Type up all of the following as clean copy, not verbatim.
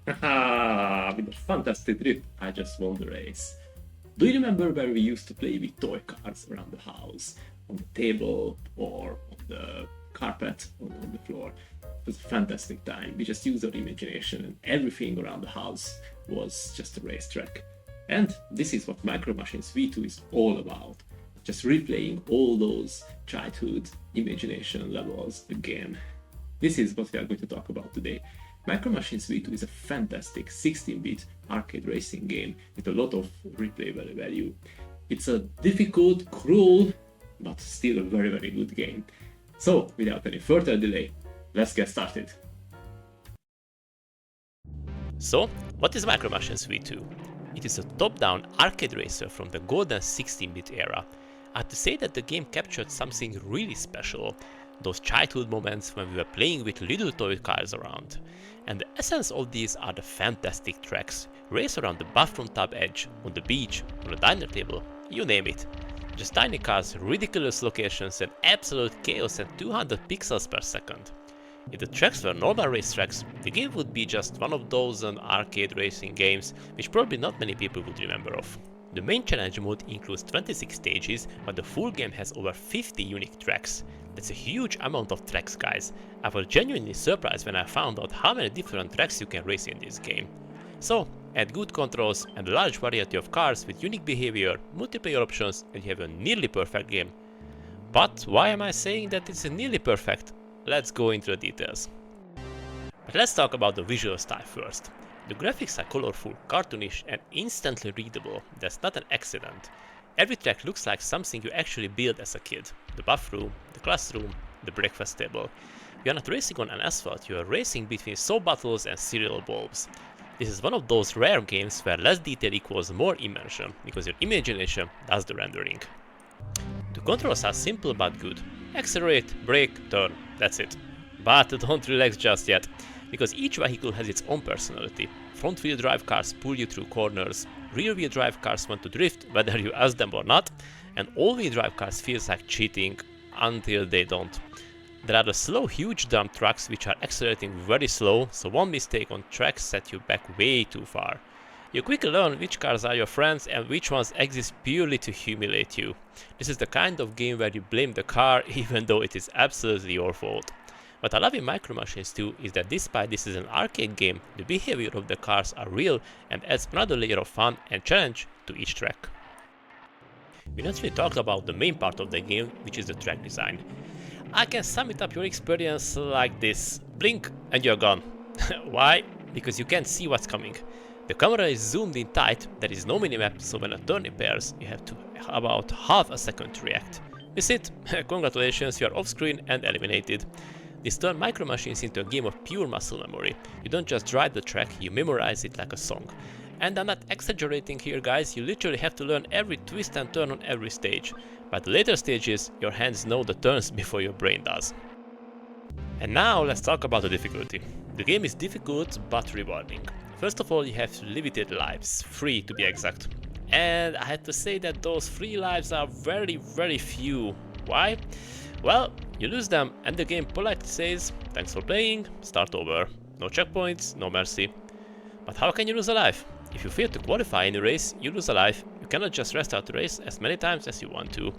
Haha, with a fantastic drift, I just won the race. Do you remember when we used to play with toy cars around the house, on the table or on the carpet or on the floor? It was a fantastic time. We just used our imagination and everything around the house was just a racetrack. And this is what Micro Machines V2 is all about. Just replaying all those childhood imagination levels again. This is what we are going to talk about today. Micro Machines V2 is a fantastic 16-bit arcade racing game with a lot of replayable value. It's a difficult, cruel, but still a very good game. So, without any further delay, let's get started. So, what is Micro Machines V2? It is a top-down arcade racer from the golden 16-bit era. I have to say that the game captured something really special. Those childhood moments when we were playing with little toy cars around. And the essence of these are the fantastic tracks. Race around the bathroom tub edge, on the beach, on a diner table, you name it. Just tiny cars, ridiculous locations and absolute chaos at 200 pixels per second. If the tracks were normal racetracks, the game would be just one of those arcade racing games which probably not many people would remember of. The main challenge mode includes 26 stages, but the full game has over 50 unique tracks. That's a huge amount of tracks, guys. I was genuinely surprised when I found out how many different tracks you can race in this game. So, add good controls and a large variety of cars with unique behavior, multiplayer options, and you have a nearly perfect game. But why am I saying that it's nearly perfect? Let's go into the details. But let's talk about the visual style first. The graphics are colorful, cartoonish and instantly readable. That's not an accident. Every track looks like something you actually built as a kid. The bathroom, the classroom, the breakfast table. You are not racing on an asphalt, you are racing between soap bottles and cereal bulbs. This is one of those rare games where less detail equals more immersion, because your imagination does the rendering. The controls are simple but good. Accelerate, brake, turn, that's it. But don't relax just yet, because each vehicle has its own personality. Front-wheel drive cars pull you through corners, rear-wheel drive cars want to drift whether you ask them or not, and all-wheel drive cars feels like cheating until they don't. There are the slow huge dump trucks which are accelerating very slow, so one mistake on track set you back way too far. You quickly learn which cars are your friends and which ones exist purely to humiliate you. This is the kind of game where you blame the car even though it is absolutely your fault. What I love in Micro Machines 2 is that despite this is an arcade game, the behavior of the cars are real and adds another layer of fun and challenge to each track. We not really talked about the main part of the game, which is the track design. I can sum it up your experience like this: blink and you're gone. Why? Because you can't see what's coming. The camera is zoomed in tight, there is no minimap, so when a turn appears, you have to about half a second to react. Miss it? Congratulations, you are off screen and eliminated. This turned Micro Machines into a game of pure muscle memory. You don't just drive the track, you memorize it like a song. And I'm not exaggerating here, guys, you literally have to learn every twist and turn on every stage. By the later stages, your hands know the turns before your brain does. And now let's talk about the difficulty. The game is difficult but rewarding. First of all, you have limited lives, 3 to be exact. And I had to say that those 3 lives are very few. Why? Well, you lose them and the game politely says, thanks for playing, start over. No checkpoints, no mercy. But how can you lose a life? If you fail to qualify in a race, you lose a life. You cannot just restart the race as many times as you want to.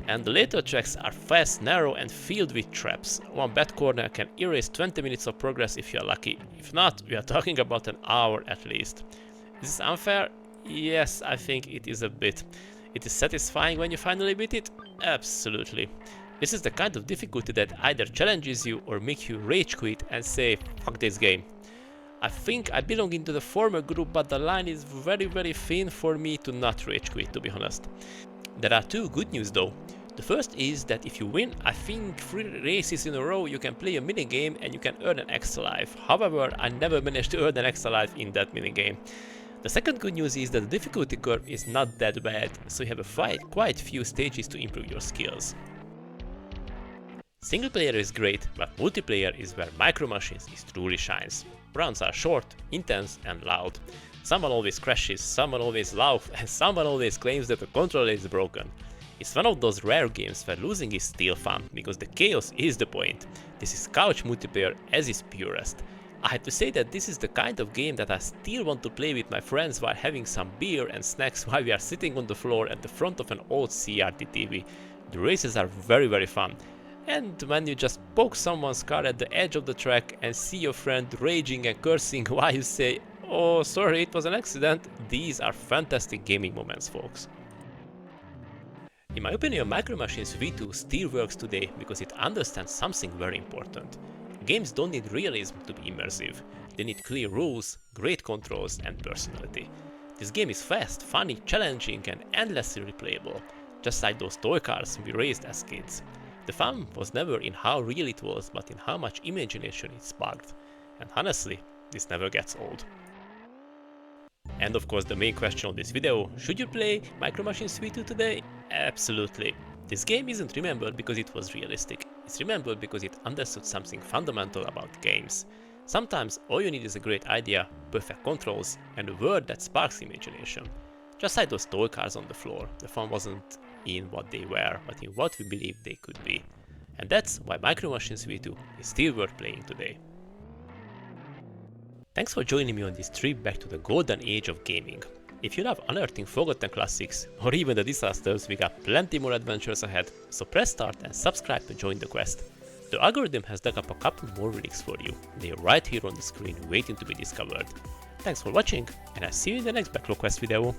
And the later tracks are fast, narrow and filled with traps. One bad corner can erase 20 minutes of progress if you are lucky. If not, we are talking about an hour at least. Is this unfair? Yes, I think it is a bit. It is satisfying when you finally beat it? Absolutely. This is the kind of difficulty that either challenges you or makes you rage quit and say, fuck this game. I think I belong into the former group, but the line is very thin for me to not rage quit, to be honest. There are 2 good news though. The first is that if you win, I think 3 races in a row you can play a minigame and you can earn an extra life. However, I never managed to earn an extra life in that minigame. The second good news is that the difficulty curve is not that bad, so you have quite few stages to improve your skills. Single player is great, but multiplayer is where Micro Machines truly shines. Rounds are short, intense and loud. Someone always crashes, someone always laughs, and someone always claims that the controller is broken. It's one of those rare games where losing is still fun, because the chaos is the point. This is couch multiplayer as its purest. I had to say that this is the kind of game that I still want to play with my friends while having some beer and snacks while we are sitting on the floor at the front of an old CRT TV. The races are very fun. And when you just poke someone's car at the edge of the track and see your friend raging and cursing while you say, "Oh, sorry, it was an accident," these are fantastic gaming moments, folks. In my opinion, Micro Machines V2 still works today because it understands something very important. Games don't need realism to be immersive. They need clear rules, great controls, and personality. This game is fast, funny, challenging, and endlessly replayable, just like those toy cars we raced as kids. The fun was never in how real it was, but in how much imagination it sparked. And honestly, this never gets old. And of course, the main question of this video: should you play Micro Machines V2 today? Absolutely. This game isn't remembered because it was realistic. It's remembered because it understood something fundamental about games. Sometimes all you need is a great idea, perfect controls, and a world that sparks imagination. Just like those toy cars on the floor, the fun wasn't in what they were, but in what we believed they could be. And that's why Micro Machines V2 is still worth playing today. Thanks for joining me on this trip back to the golden age of gaming. If you love unearthing forgotten classics, or even the disasters, we got plenty more adventures ahead, so press start and subscribe to join the quest. The algorithm has dug up a couple more relics for you. They are right here on the screen waiting to be discovered. Thanks for watching, and I'll see you in the next Backlog Quest video.